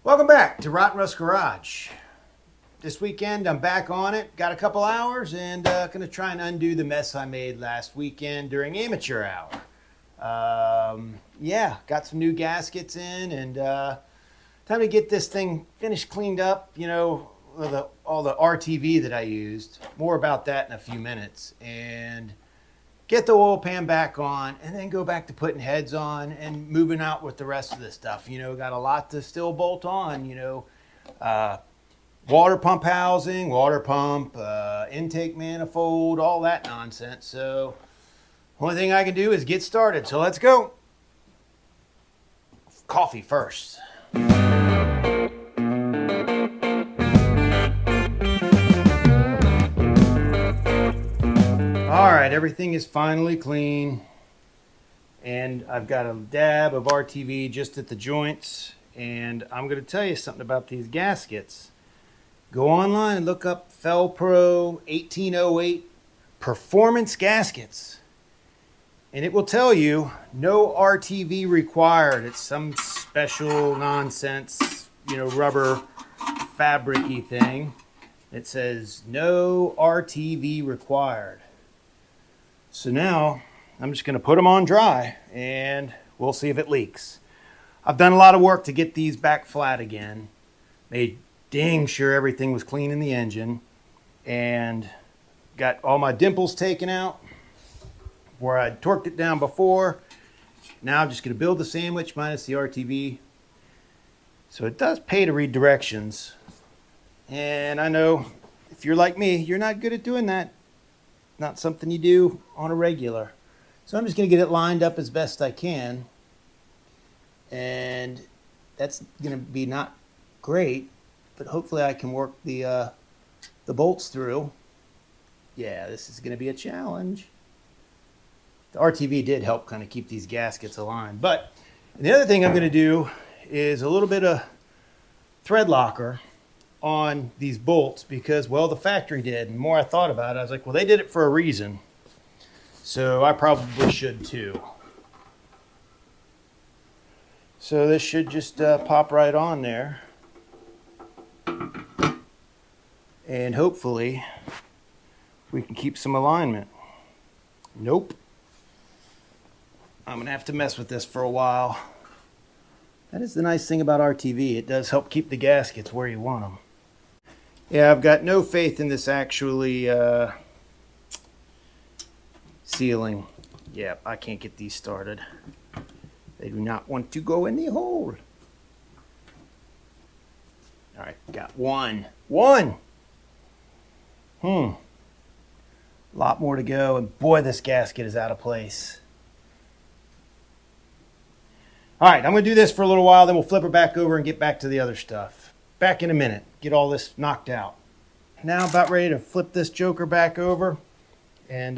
Welcome back to Rotten Rust Garage. This weekend I'm back on it, got a couple hours, and gonna try and undo the mess I made last weekend during amateur hour. Yeah, got some new gaskets in, and time to get this thing finished, cleaned up, you know, all the RTV that I used. More about that in a few minutes. And get the oil pan back on, and then go back to putting heads on and moving out with the rest of the stuff. You know, got a lot to still bolt on, you know. Water pump housing, water pump, intake manifold, all that nonsense. So only thing I can do is get started. So let's go. Coffee first. All right, everything is finally clean. And I've got a dab of RTV just at the joints. And I'm going to tell you something about these gaskets. Go online and look up Felpro 1808 performance gaskets. And it will tell you no RTV required. It's some special nonsense, you know, rubber fabric-y thing. It says no RTV required. So now I'm just going to put them on dry and we'll see if it leaks. I've done a lot of work to get these back flat again. Made dang sure everything was clean in the engine, and got all my dimples taken out where I torqued it down before. Now I'm just going to build the sandwich minus the RTV. So it does pay to read directions. And I know if you're like me, you're not good at doing that. Not something you do on a regular. So I'm just going to get it lined up as best I can. And that's going to be not great, but hopefully I can work the bolts through. Yeah, this is going to be a challenge. The RTV did help kind of keep these gaskets aligned. But the other thing I'm going to do is a little bit of thread locker on these bolts because, well, the factory did. And the more I thought about it, I was like, well, they did it for a reason. So I probably should too. So this should just pop right on there. And hopefully we can keep some alignment. Nope. I'm going to have to mess with this for a while. That is the nice thing about RTV. It does help keep the gaskets where you want them. Yeah, I've got no faith in this actually sealing. Yeah, I can't get these started. They do not want to go in the hole. All right, got one. A lot more to go, and boy, this gasket is out of place. All right, I'm going to do this for a little while, then we'll flip her back over and get back to the other stuff. Back in a minute, get all this knocked out. Now about ready to flip this joker back over and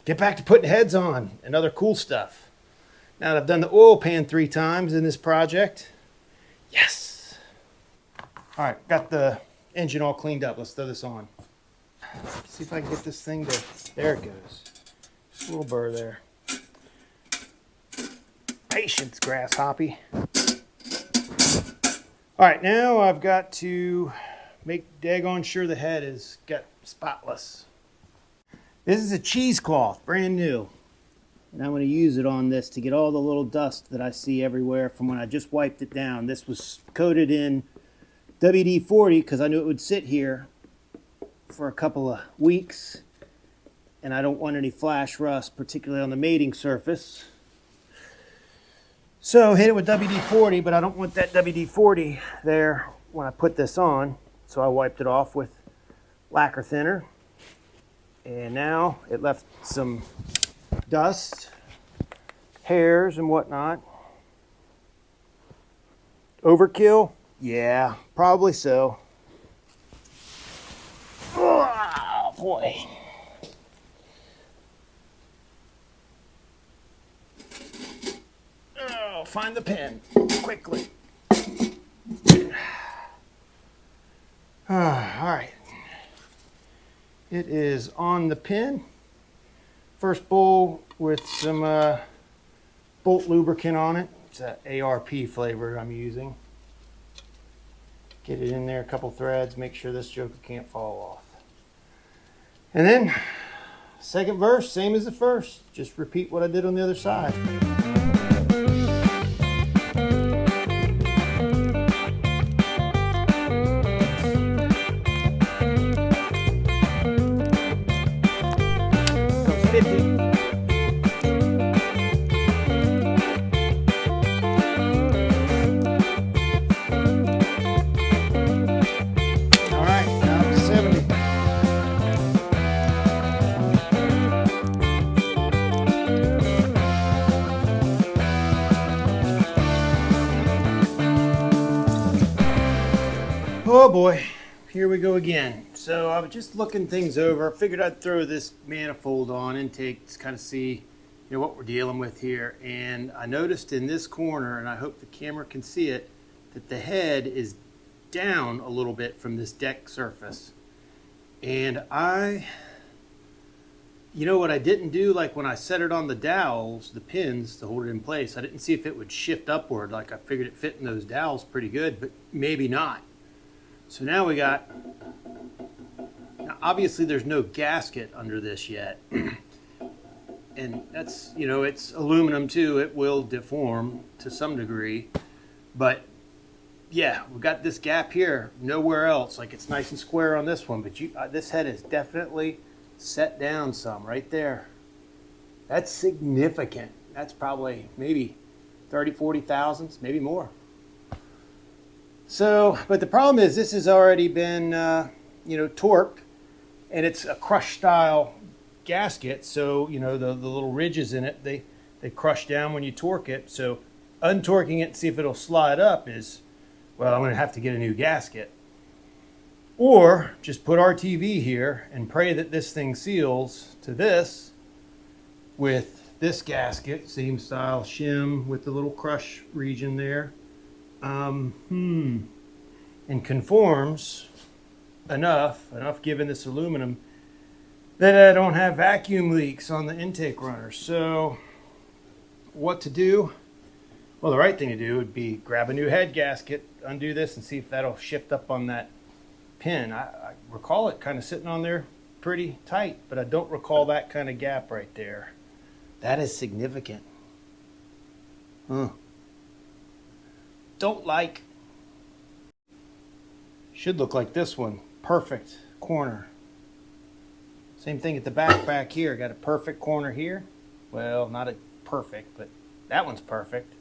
get back to putting heads on and other cool stuff. Now that I've done the oil pan 3 times in this project, yes. All right, got the engine all cleaned up. Let's throw this on. Let's see if I can get this thing to, there it goes. Just a little burr there. Patience, grasshoppy. All right, now I've got to make daggone sure the head is got spotless. This is a cheesecloth, brand new. And I'm going to use it on this to get all the little dust that I see everywhere from when I just wiped it down. This was coated in WD-40 because I knew it would sit here for a couple of weeks. And I don't want any flash rust, particularly on the mating surface. So hit it with WD-40, but I don't want that WD-40 there when I put this on. So I wiped it off with lacquer thinner. And now it left some dust, hairs, and whatnot. Overkill? Yeah, probably so. Oh, boy. Oh, find the pen quickly. All right. It is on the pin. First bowl with some bolt lubricant on it. It's an ARP flavor I'm using. Get it in there, a couple threads, make sure this joker can't fall off. And then, second verse, same as the first. Just repeat what I did on the other side. Goes 50. Oh boy, here we go again. So I was just looking things over. Figured I'd throw this manifold on intake to kind of see, what we're dealing with here. And I noticed in this corner, and I hope the camera can see it, that the head is down a little bit from this deck surface. And what I didn't do, like when I set it on the dowels, the pins to hold it in place, I didn't see if it would shift upward. Like I figured it fit in those dowels pretty good, but maybe not. So now now obviously there's no gasket under this yet. And that's, it's aluminum too. It will deform to some degree. But yeah, we've got this gap here, nowhere else. Like it's nice and square on this one, but this head is definitely set down some right there. That's significant. That's probably maybe 30, 40 thousandths, maybe more. So, but the problem is this has already been, torqued, and it's a crush style gasket. So, the little ridges in it, they crush down when you torque it. So untorquing it and see if it'll slide up is, well, I'm going to have to get a new gasket. Or just put RTV here and pray that this thing seals to this with this gasket, same style shim with the little crush region there. And conforms enough given this aluminum that I don't have vacuum leaks on the intake runner. So what to do? Well, the right thing to do would be grab a new head gasket, undo this, and see if that'll shift up on that pin. I recall it kind of sitting on there pretty tight, but I don't recall that kind of gap right there. That is significant. Don't like. Should look like this one. Perfect corner. Same thing at the back here. Got a perfect corner here. Well, not a perfect, but that one's perfect.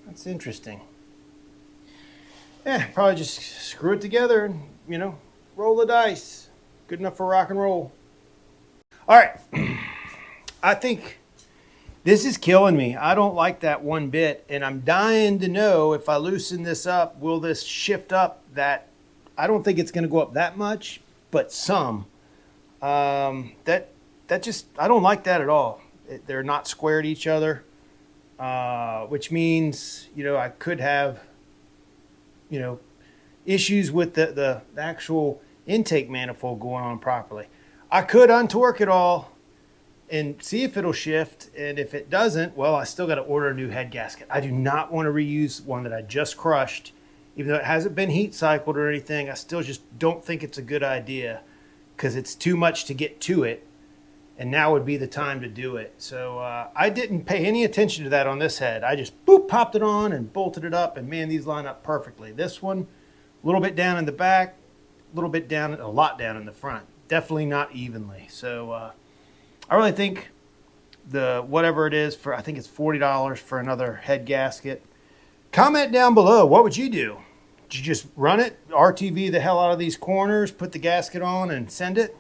That's interesting. Yeah, probably just screw it together and, roll the dice. Good enough for rock and roll. All right. I think this is killing me. I don't like that one bit, and I'm dying to know if I loosen this up, will this shift up that? I don't think it's going to go up that much, but some. That just, I don't like that at all. They're not square to each other, which means, I could have, issues with the actual intake manifold going on properly. I could untorque it all and see if it'll shift, and if it doesn't, well, I still got to order a new head gasket. I do not want to reuse one that I just crushed. Even though it hasn't been heat cycled or anything, I still just don't think it's a good idea because it's too much to get to it, and now would be the time to do it. So I didn't pay any attention to that on this head. I just popped it on and bolted it up, and man, these line up perfectly. This one, a little bit down in the back, a lot down in the front. Definitely not evenly. So I really think whatever it is I think it's $40 for another head gasket. Comment down below, what would you do? Did you just run it, RTV the hell out of these corners, put the gasket on and send it?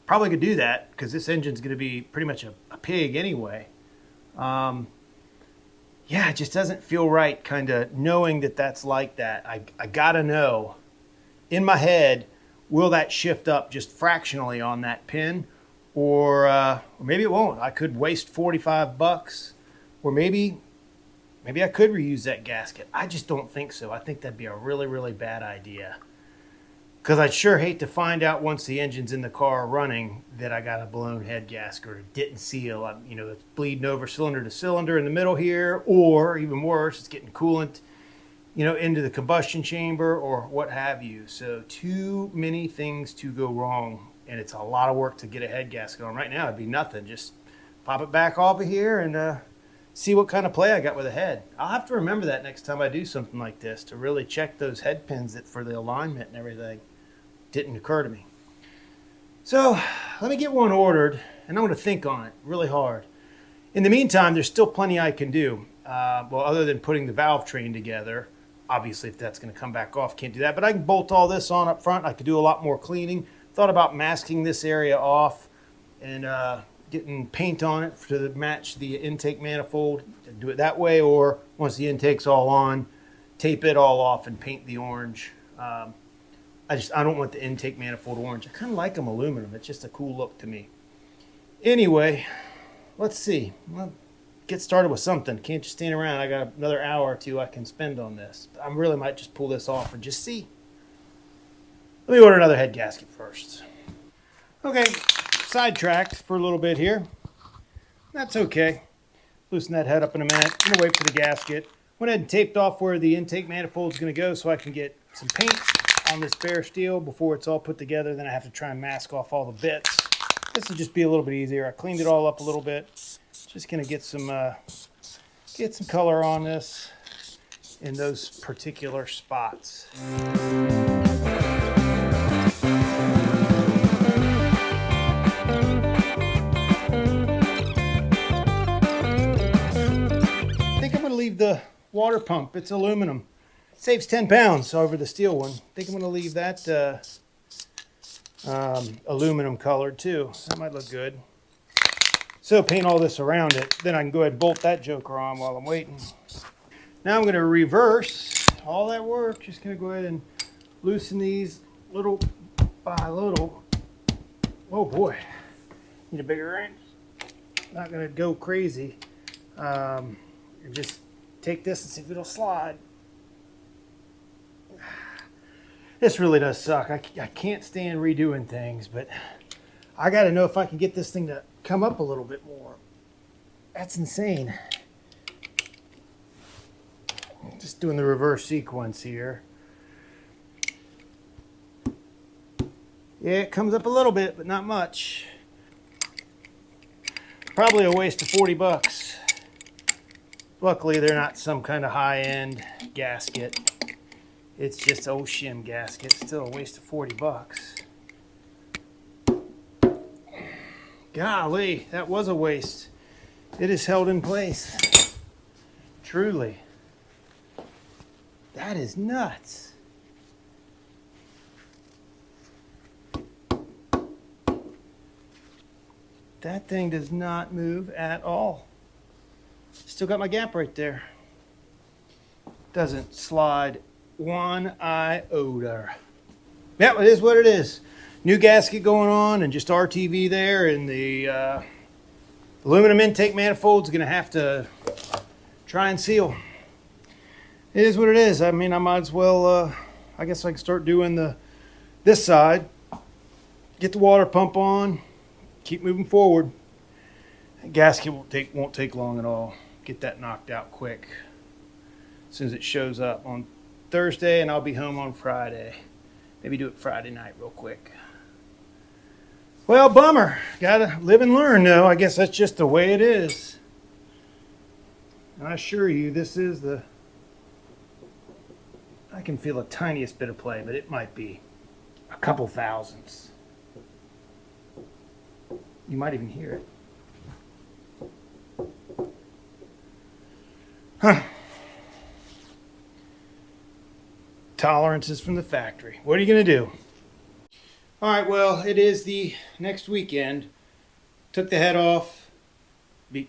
Probably could do that because this engine's going to be pretty much a pig anyway. Yeah, it just doesn't feel right kind of knowing that that's like that. I got to know in my head, will that shift up just fractionally on that pin? Or maybe it won't. I could waste $45, or maybe I could reuse that gasket. I just don't think so. I think that'd be a really, really bad idea. Because I'd sure hate to find out once the engine's in the car running that I got a blown head gasket or it didn't seal. It's bleeding over cylinder to cylinder in the middle here, or even worse, it's getting coolant into the combustion chamber or what have you. So too many things to go wrong, and it's a lot of work to get a head gasket on. Right now it'd be nothing. Just pop it back off of here and see what kind of play I got with the head. I'll have to remember that next time I do something like this, to really check those head pins for the alignment and everything. Didn't occur to me. So let me get one ordered, and I'm going to think on it really hard. In the meantime, there's still plenty I can do. Well, other than putting the valve train together. Obviously, if that's going to come back off, can't do that. But I can bolt all this on up front. I could do a lot more cleaning. Thought about masking this area off and getting paint on it to match the intake manifold. Do it that way, or once the intake's all on, tape it all off and paint the orange. I don't want the intake manifold orange. I kind of like them aluminum. It's just a cool look to me. Anyway, let's see. Well, get started with something. Can't just stand around. I got another hour or two I can spend on this. I really might just pull this off and just see. Let me order another head gasket first. Okay, sidetracked for a little bit here. That's okay. Loosen that head up in a minute. I'm gonna wait for the gasket. Went ahead and taped off where the intake manifold is gonna go so I can get some paint on this bare steel before it's all put together. Then I have to try and mask off all the bits. This will just be a little bit easier. I cleaned it all up a little bit. Just gonna get some color on this in those particular spots. I think I'm gonna leave the water pump. It's aluminum. It saves 10 pounds over the steel one. I think I'm gonna leave that aluminum colored too. That might look good. So paint all this around it. Then I can go ahead and bolt that joker on while I'm waiting. Now I'm going to reverse all that work. Just going to go ahead and loosen these little by little. Oh boy, need a bigger wrench. Not going to go crazy. And just take this and see if it'll slide. This really does suck. I can't stand redoing things, but I got to know if I can get this thing to come up a little bit more. That's insane. Just doing the reverse sequence here. Yeah, it comes up a little bit, but not much. Probably a waste of 40 bucks. Luckily, they're not some kind of high-end gasket. It's just an old shim gasket. Still a waste of 40 bucks. Golly, that was a waste. It is held in place. Truly. That is nuts. That thing does not move at all. Still got my gap right there. Doesn't slide one iota. Yeah, it is what it is. New gasket going on and just RTV there, and the aluminum intake manifold's gonna have to try and seal. It is what it is. I mean, I might as well, I guess I can start doing this side, get the water pump on, keep moving forward. That gasket won't take long at all. Get that knocked out quick as soon as it shows up on Thursday, and I'll be home on Friday. Maybe do it Friday night real quick. Well, bummer. Gotta live and learn, though. I guess that's just the way it is. And I assure you, this is I can feel the tiniest bit of play, but it might be a couple thousandths. You might even hear it. Huh. Tolerances from the factory. What are you going to do? All right, well, it is the next weekend. Took the head off.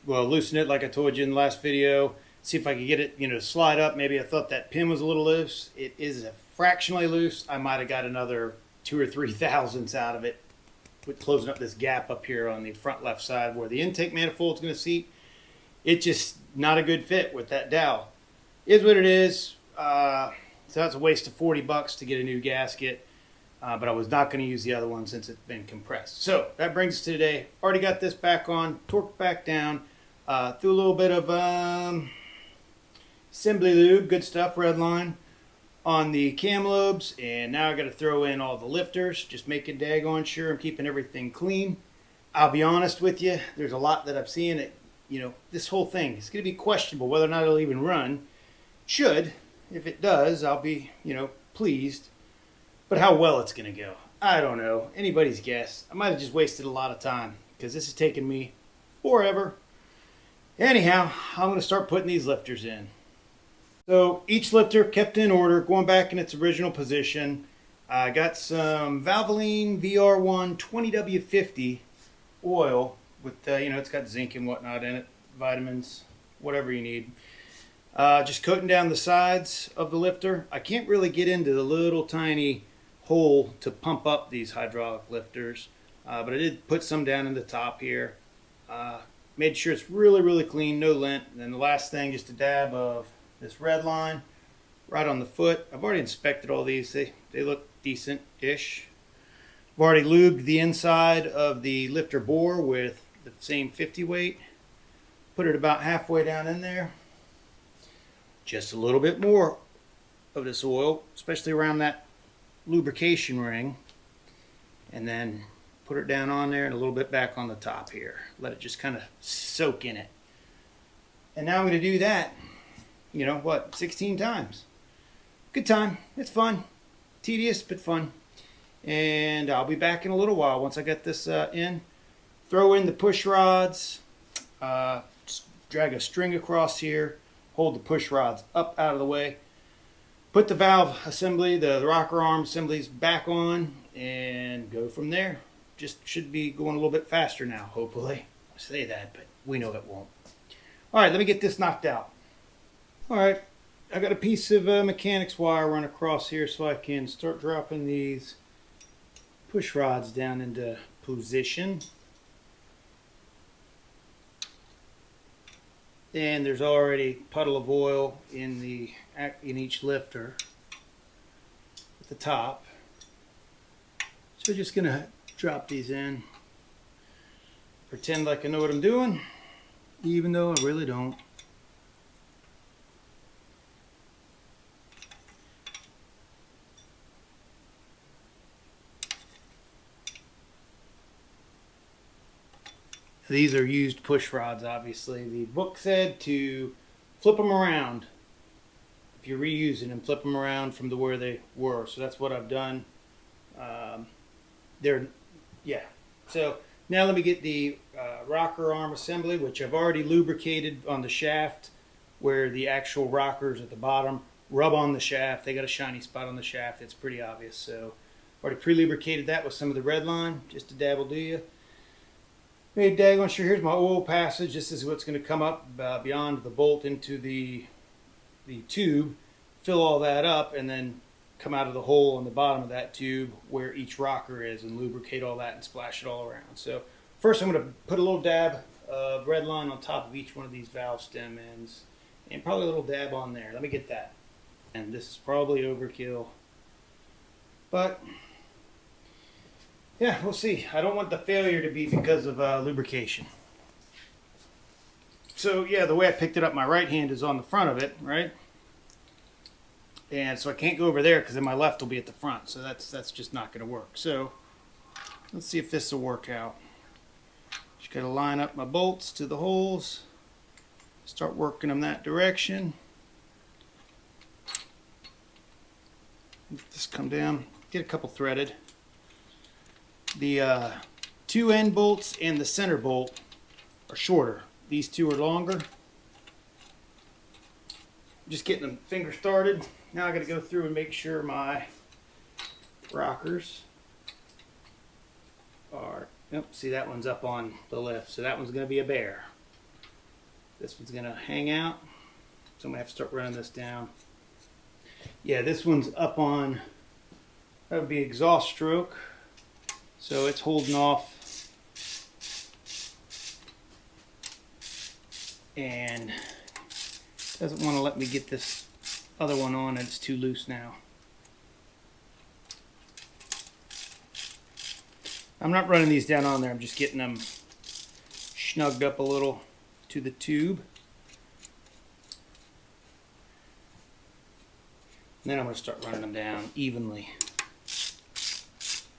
Loosened it like I told you in the last video. See if I could get it, to slide up. Maybe I thought that pin was a little loose. It is fractionally loose. I might have got another 2 or 3 thousandths out of it with closing up this gap up here on the front left side where the intake manifold is going to seat. It's just not a good fit with that dowel. Is what it is. So that's a waste of 40 bucks to get a new gasket. But I was not going to use the other one since it's been compressed. So that brings us to today. Already got this back on, torqued back down, threw a little bit of assembly lube, good stuff, Redline, on the cam lobes. And now I got to throw in all the lifters, just making daggone sure I'm keeping everything clean. I'll be honest with you, there's a lot that I'm seeing that, this whole thing is going to be questionable whether or not it'll even run. Should. If it does, I'll be, pleased. But how well it's going to go, I don't know. Anybody's guess. I might have just wasted a lot of time because this has taken me forever. Anyhow, I'm going to start putting these lifters in. So each lifter kept in order, going back in its original position. I got some Valvoline VR1 20W50 oil with, it's got zinc and whatnot in it, vitamins, whatever you need. Just coating down the sides of the lifter. I can't really get into the little tiny hole to pump up these hydraulic lifters, but I did put some down in the top here. Made sure it's really, really clean, no lint. And then the last thing, just a dab of this Redline right on the foot. I've already inspected all these. They look decent-ish. I've already lubed the inside of the lifter bore with the same 50 weight. Put it about halfway down in there. Just a little bit more of this oil, especially around that lubrication ring. And then put it down on there and a little bit back on the top here. Let it just kind of soak in it. And now I'm going to do that, 16 times. Good time. It's fun. Tedious, but fun. And I'll be back in a little while once I get this in. Throw in the push rods. Just drag a string across here. Hold the push rods up out of the way. Put the valve assembly, the rocker arm assemblies back on, and go from there. Just should be going a little bit faster now, hopefully. I say that, but we know it won't. All right, let me get this knocked out. All right, I got a piece of mechanics wire run across here so I can start dropping these push rods down into position. And there's already a puddle of oil in each lifter at the top. So we're just gonna drop these in. Pretend like I know what I'm doing, even though I really don't. These are used push rods, obviously. The book said to flip them around. If you're reusing them, flip them around from where they were. So that's what I've done. So now let me get the rocker arm assembly, which I've already lubricated on the shaft where the actual rockers at the bottom rub on the shaft. They got a shiny spot on the shaft. It's pretty obvious. So already pre-lubricated that with some of the Redline, just to dabble do you. Made daggone sure. Here's my oil passage. This is what's going to come up beyond the bolt into the tube. Fill all that up and then come out of the hole in the bottom of that tube where each rocker is and lubricate all that and splash it all around. So first I'm going to put a little dab of Redline on top of each one of these valve stem ends and probably a little dab on there. Let me get that. And this is probably overkill, but yeah, we'll see. I don't want the failure to be because of lubrication. So yeah, the way I picked it up, my right hand is on the front of it, right? And so I can't go over there because then my left will be at the front. So that's just not going to work. So let's see if this will work out. Just got to line up my bolts to the holes. Start working them that direction. Let this come down. Get a couple threaded. The two end bolts and the center bolt are shorter. These two are longer. Just getting the finger started. Now I got to go through and make sure my rockers are, see, that one's up on the lift, so that one's going to be a bear. This one's going to hang out, so I'm going to have to start running this down. Yeah, this one's up on, that would be exhaust stroke. So it's holding off and doesn't want to let me get this other one on, and it's too loose now. I'm not running these down on there, I'm just getting them snugged up a little to the tube. And then I'm going to start running them down evenly.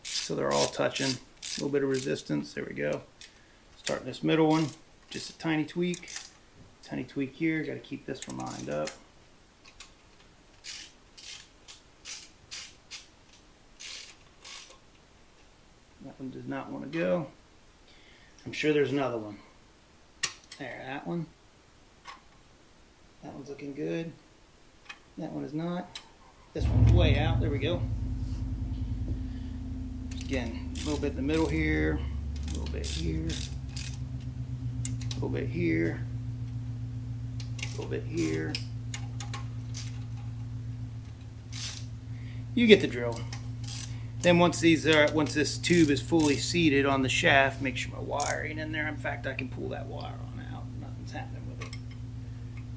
So they're all touching. A little bit of resistance. There we go. Starting this middle one. Just a tiny tweak. Tiny tweak here. Got to keep this one lined up. That one does not want to go. I'm sure there's another one. There, that one. That one's looking good. That one is not. This one's way out. There we go. Again, a little bit in the middle here, a little bit here, a little bit here, a little bit here. You get the drill. Then once this tube is fully seated on the shaft, make sure my wire ain't in there. In fact, I can pull that wire on out. Nothing's happening with it.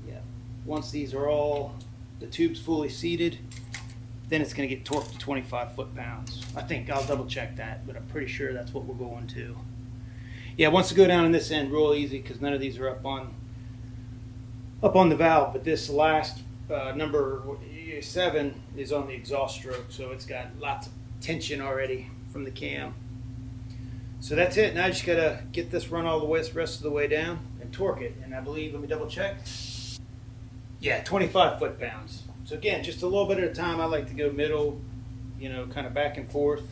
Yeah. Once these are all, the tube's fully seated, then it's going to get torqued to 25 foot-pounds. I think I'll double check that, but I'm pretty sure that's what we're going to. Yeah, once to go down in this end real easy because none of these are up on the valve, but this last number 7 is on the exhaust stroke, so it's got lots of tension already from the cam. So that's it. Now I just gotta get this run all the way, the rest of the way down, and torque it. And I believe, let me double check. Yeah, 25 foot-pounds. So again, just a little bit at a time. I like to go middle, you know, kind of back and forth.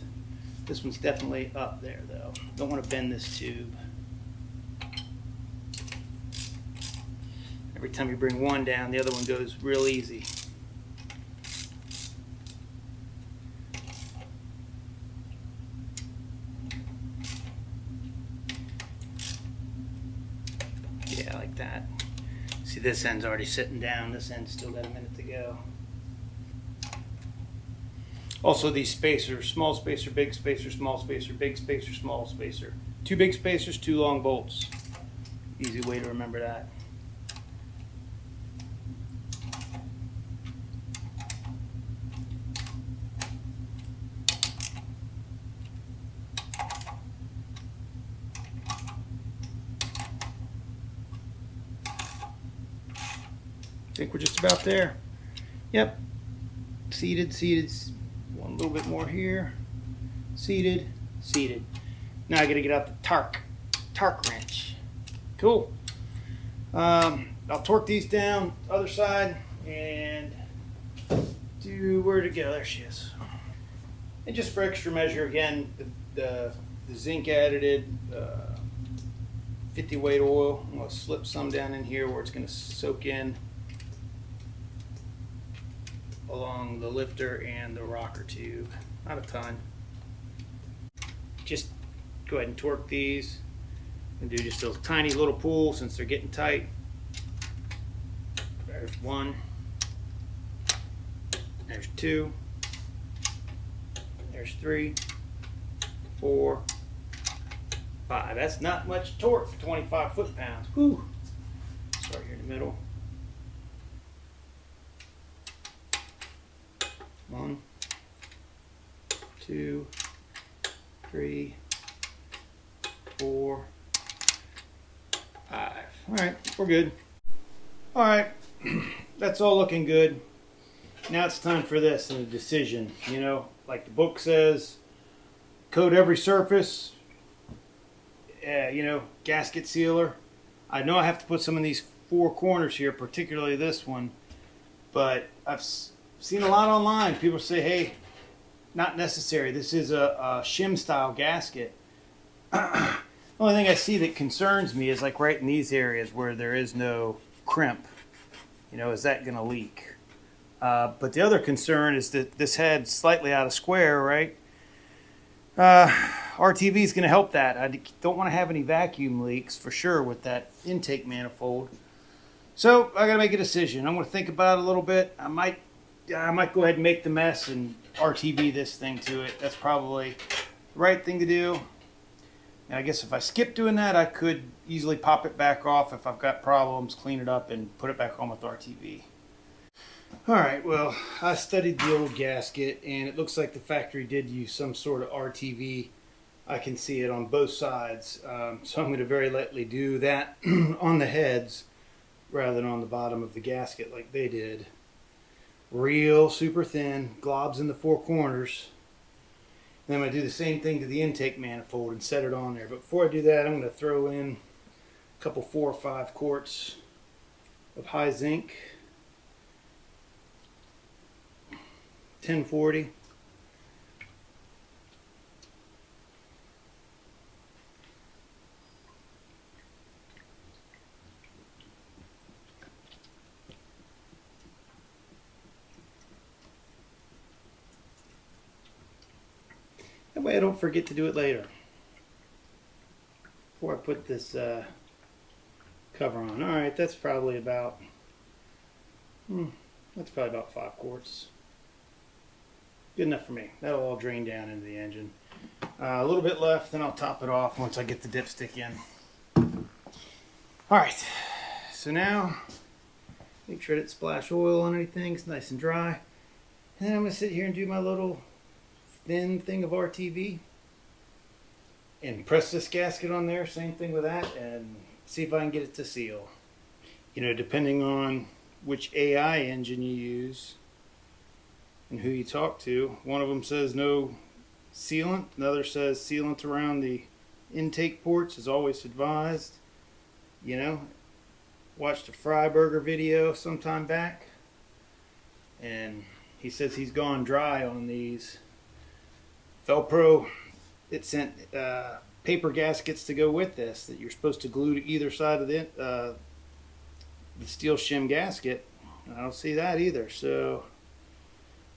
This one's definitely up there though. Don't want to bend this tube. Every time you bring one down, the other one goes real easy. Yeah, like that. See, this end's already sitting down. This end's still got a minute to go. Also, these spacers, small spacer, big spacer, small spacer, big spacer, small spacer. 2 big spacers, 2 long bolts. Easy way to remember that. I think we're just about there. Yep. Seated, seated. One little bit more here. Seated, seated. Now I gotta get out the torque wrench. Cool. I'll torque these down, other side, and do where to go. There she is. And just for extra measure, again, the zinc additive 50 weight oil. I'm gonna slip some down in here where it's gonna soak in along the lifter and the rocker tube. Not a ton. Just go ahead and torque these and do just a tiny little pull since they're getting tight. There's 1. There's 2. There's 3, 4, 5. That's not much torque for 25 foot-pounds. Whew. Start here in the middle. 1, 2, 3, 4, 5. All right, we're good. All right, that's all looking good. Now it's time for this and a decision. You know, like the book says, coat every surface. You know, gasket sealer. I know I have to put some of these 4 corners here, particularly this one, but I've seen a lot online. People say, hey, not necessary. This is a shim style gasket. The only thing I see that concerns me is like right in these areas where there is no crimp. You know, is that going to leak? But the other concern is that this head's slightly out of square, right? RTV is going to help that. I don't want to have any vacuum leaks for sure with that intake manifold. So I got to make a decision. I'm going to think about it a little bit. I might go ahead and make the mess and RTV this thing to it. That's probably the right thing to do. And I guess if I skip doing that, I could easily pop it back off if I've got problems, clean it up, and put it back on with RTV. Alright, well, I studied the old gasket, and it looks like the factory did use some sort of RTV. I can see it on both sides. So I'm going to very likely do that on the heads rather than on the bottom of the gasket like they did. real super thin, globs in the four corners. Then I'm going to do the same thing to the intake manifold and set it on there. But before I do that, I'm going to throw in a couple 4 or 5 quarts of high zinc, 1040. That way I don't forget to do it later. Before I put this cover on. Alright, that's probably about 5 quarts. Good enough for me. That'll all drain down into the engine. A little bit left, then I'll top it off once I get the dipstick in. Alright, so now make sure that splash oil on anything. It's nice and dry. And then I'm going to sit here and do my little thin thing of RTV and press this gasket on there, same thing with that, and see if I can get it to seal. You know, depending on which AI engine you use and who you talk to, one of them says no sealant, another says sealant around the intake ports is always advised. You know, watched a Freiberger video sometime back, and he says he's gone dry on these. Velpro, it sent paper gaskets to go with this that you're supposed to glue to either side of the steel shim gasket. I don't see that either, so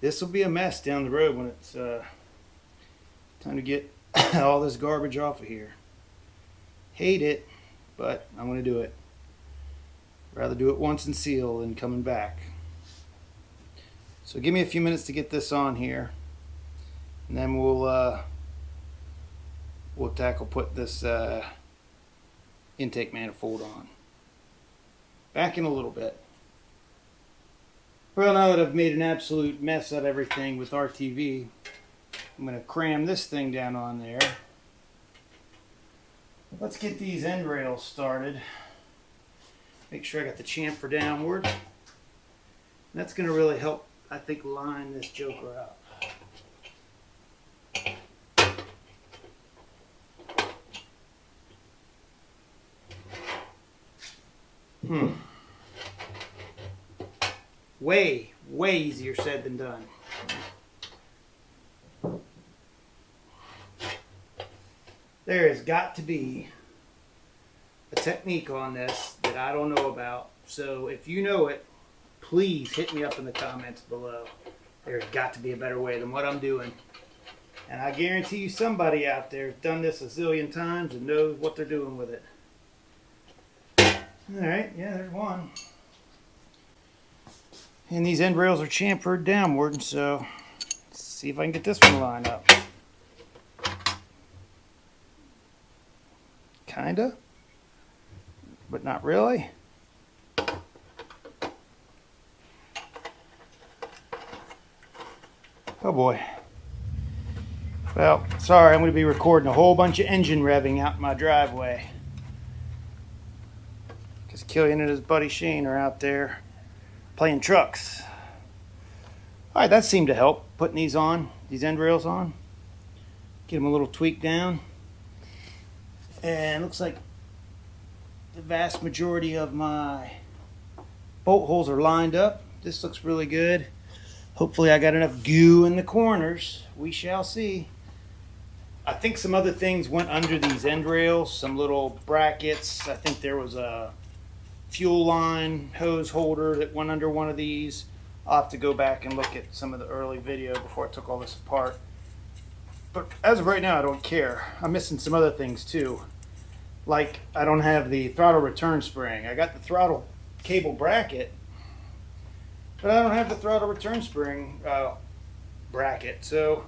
this will be a mess down the road when it's time to get all this garbage off of here. Hate it, but I'm going to do it. Rather do it once and seal than coming back. So give me a few minutes to get this on here, and then we'll tackle put this intake manifold on. Back in a little bit. Well, now that I've made an absolute mess of everything with RTV, I'm going to cram this thing down on there. Let's get these end rails started. Make sure I got the chamfer downward. That's going to really help, I think, line this joker up. Way easier said than done. There has got to be a technique on this that I don't know about. So if you know it, please hit me up in the comments below. There's got to be a better way than what I'm doing. And I guarantee you somebody out there has done this a zillion times and knows what they're doing with it. Alright, yeah, there's one. And these end rails are chamfered downward, so let's see if I can get this one to line up. Kinda, but not really. Oh boy. Well, sorry, I'm going to be recording a whole bunch of engine revving out in my driveway. Because Killian and his buddy Shane are out there playing trucks. Alright, that seemed to help, putting these on, these end rails on. Get them a little tweak down. And looks like the vast majority of my bolt holes are lined up. This looks really good. Hopefully I got enough goo in the corners. We shall see. I think some other things went under these end rails, some little brackets. I think there was a fuel line hose holder that went under one of these. I'll have to go back and look at some of the early video before I took all this apart. But as of right now, I don't care. I'm missing some other things too. Like, I don't have the throttle return spring. I got the throttle cable bracket, but I don't have the throttle return spring bracket. So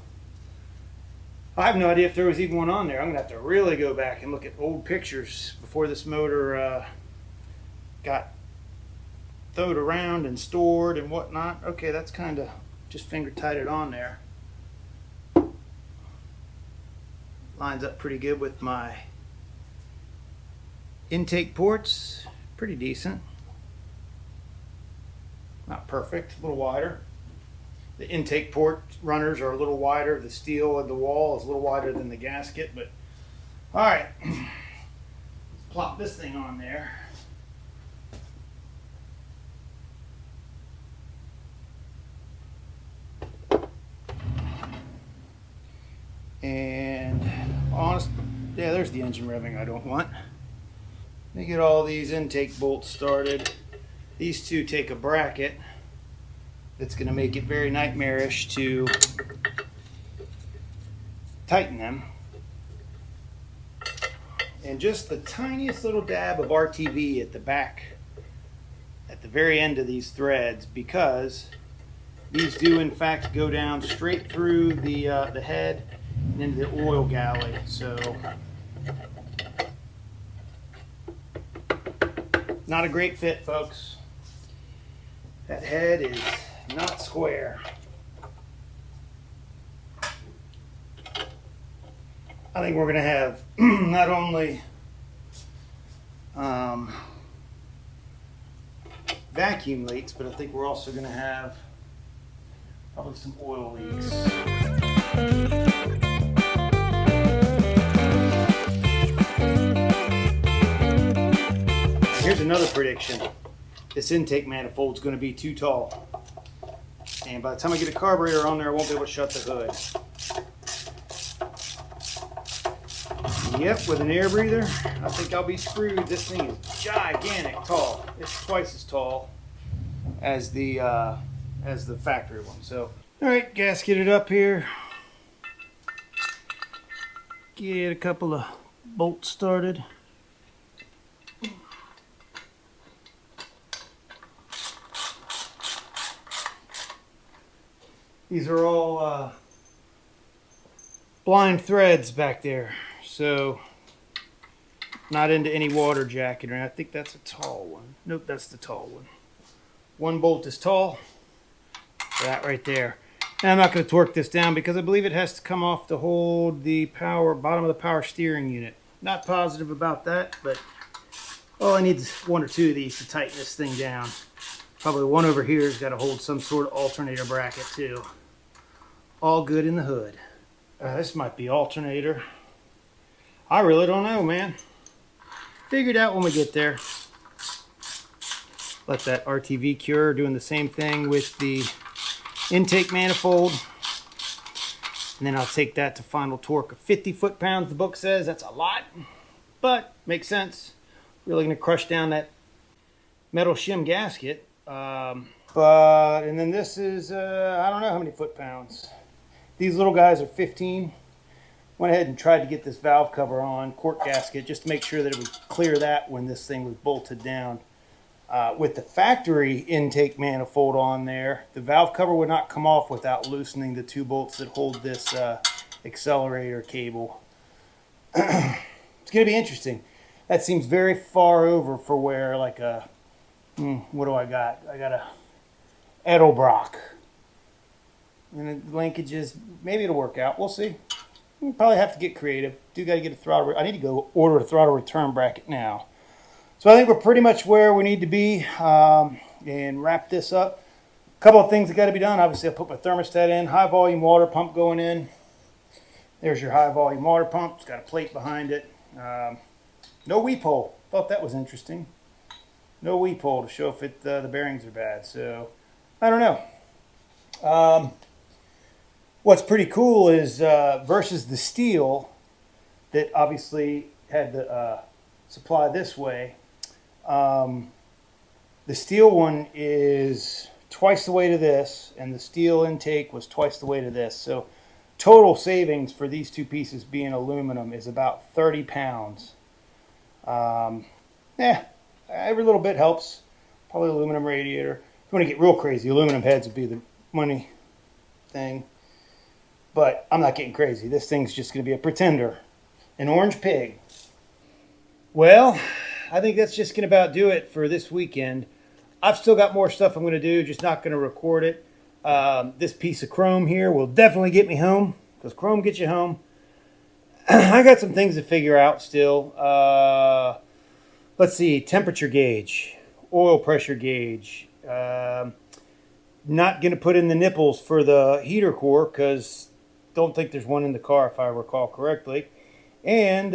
I have no idea if there was even one on there. I'm going to have to really go back and look at old pictures before this motor got thrown around and stored and whatnot. Okay, that's kind of just finger tied it on there. Lines up pretty good with my intake ports. Pretty decent. Not perfect, a little wider. The intake port runners are a little wider. The steel of the wall is a little wider than the gasket. But all right, let's plop this thing on there. And honest, yeah, there's the engine revving I don't want. Let me get all these intake bolts started. These two take a bracket that's going to make it very nightmarish to tighten them. And just the tiniest little dab of RTV at the back, at the very end of these threads, because these do in fact go down straight through the head and into the oil galley. So not a great fit, folks. That head is not square. I think we're going to have not only vacuum leaks, but I think we're also going to have probably some oil leaks. Here's another prediction. This intake manifold is going to be too tall. And by the time I get a carburetor on there, I won't be able to shut the hood. Yep, with an air breather, I think I'll be screwed. This thing is gigantic tall. It's twice as tall as the factory one. So, all right, gasket it up here. Get a couple of bolts started. These are all blind threads back there, so not into any water jacketing. I think that's a tall one. Nope, that's the tall one. One bolt is tall, that right there. And I'm not going to torque this down because I believe it has to come off to hold the power, bottom of the power steering unit. Not positive about that, but all I need is one or two of these to tighten this thing down. Probably one over here has got to hold some sort of alternator bracket too. All good in the hood. This might be alternator. I really don't know, man. Figure it out when we get there. Let that RTV cure, doing the same thing with the intake manifold. And then I'll take that to final torque of 50 foot-pounds. The book says that's a lot, but makes sense. Really going to crush down that metal shim gasket. And then this is, I don't know how many foot-pounds. These little guys are 15. Went ahead and tried to get this valve cover on, cork gasket, just to make sure that it would clear that when this thing was bolted down. With the factory intake manifold on there, the valve cover would not come off without loosening the two bolts that hold this accelerator cable. It's going to be interesting. That seems very far over for where, like a, what do I got? I got a Edelbrock. And the linkages, maybe it'll work out. We'll see. We'll probably have to get creative. Do got to get a throttle. I need to go order a throttle return bracket now. So I think we're pretty much where we need to be, and wrap this up. A couple of things that got to be done. Obviously, I put my thermostat in. High volume water pump going in. There's your high volume water pump. It's got a plate behind it. No weep hole. Thought that was interesting. No weep hole to show if the bearings are bad. So I don't know. What's pretty cool is versus the steel that obviously had the supply this way. The steel one is twice the weight of this, and the steel intake was twice the weight of this. So total savings for these two pieces being aluminum is about 30 pounds. Every little bit helps. Probably aluminum radiator. If you want to get real crazy, aluminum heads would be the money thing. But I'm not getting crazy. This thing's just going to be a pretender. An orange pig. Well, I think that's just going to about do it for this weekend. I've still got more stuff I'm going to do, just not going to record it. This piece of chrome here will definitely get me home, because chrome gets you home. I got some things to figure out still. Let's see, temperature gauge, oil pressure gauge, Not going to put in the nipples for the heater core because don't think there's one in the car if I recall correctly. And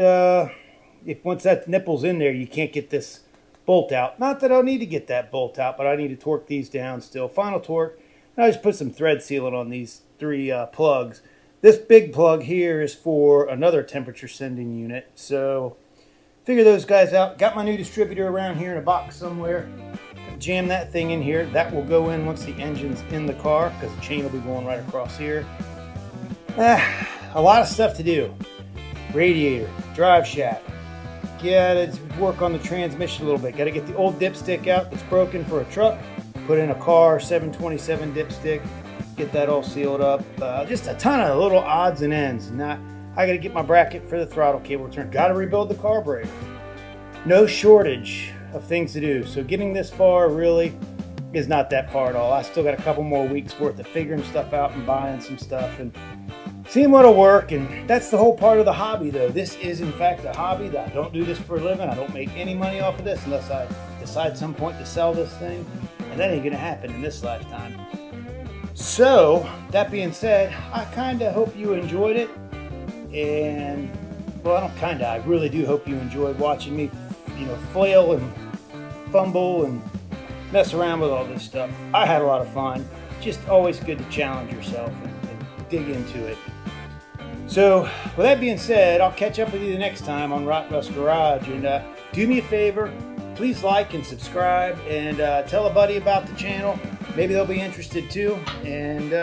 if once that nipple's in there, you can't get this bolt out. Not that I'll need to get that bolt out, but I need to torque these down still. Final torque. And I just put some thread sealant on these 3 plugs. This big plug here is for another temperature sending unit. So figure those guys out. Got my new distributor around here in a box somewhere. Jam that thing in here. That will go in once the engine's in the car because the chain will be going right across here. A lot of stuff to do. Radiator, drive shaft. Gotta work on the transmission a little bit. Gotta get the old dipstick out that's broken for a truck. Put in a car 727 dipstick. Get that all sealed up. Just a ton of little odds and ends. I gotta get my bracket for the throttle cable return. Gotta rebuild the carburetor. No shortage of things to do. So getting this far really is not that far at all. I still got a couple more weeks worth of figuring stuff out and buying some stuff and seeing what'll work. And that's the whole part of the hobby though. This is in fact a hobby. That I don't do this for a living. I don't make any money off of this unless I decide at some point to sell this thing. And that ain't gonna happen in this lifetime. So that being said, I kinda hope you enjoyed it. And well, I really do hope you enjoyed watching me, flail and fumble and mess around with all this stuff. I had a lot of fun. Just always good to challenge yourself and dig into it. So with that being said, I'll catch up with you the next time on Rot Rust Garage. And do me a favor, please like and subscribe and tell a buddy about the channel. Maybe they'll be interested too. And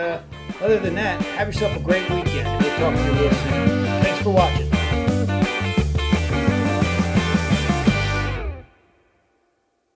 other than that, have yourself a great weekend. We'll talk to you real soon. Thanks for watching.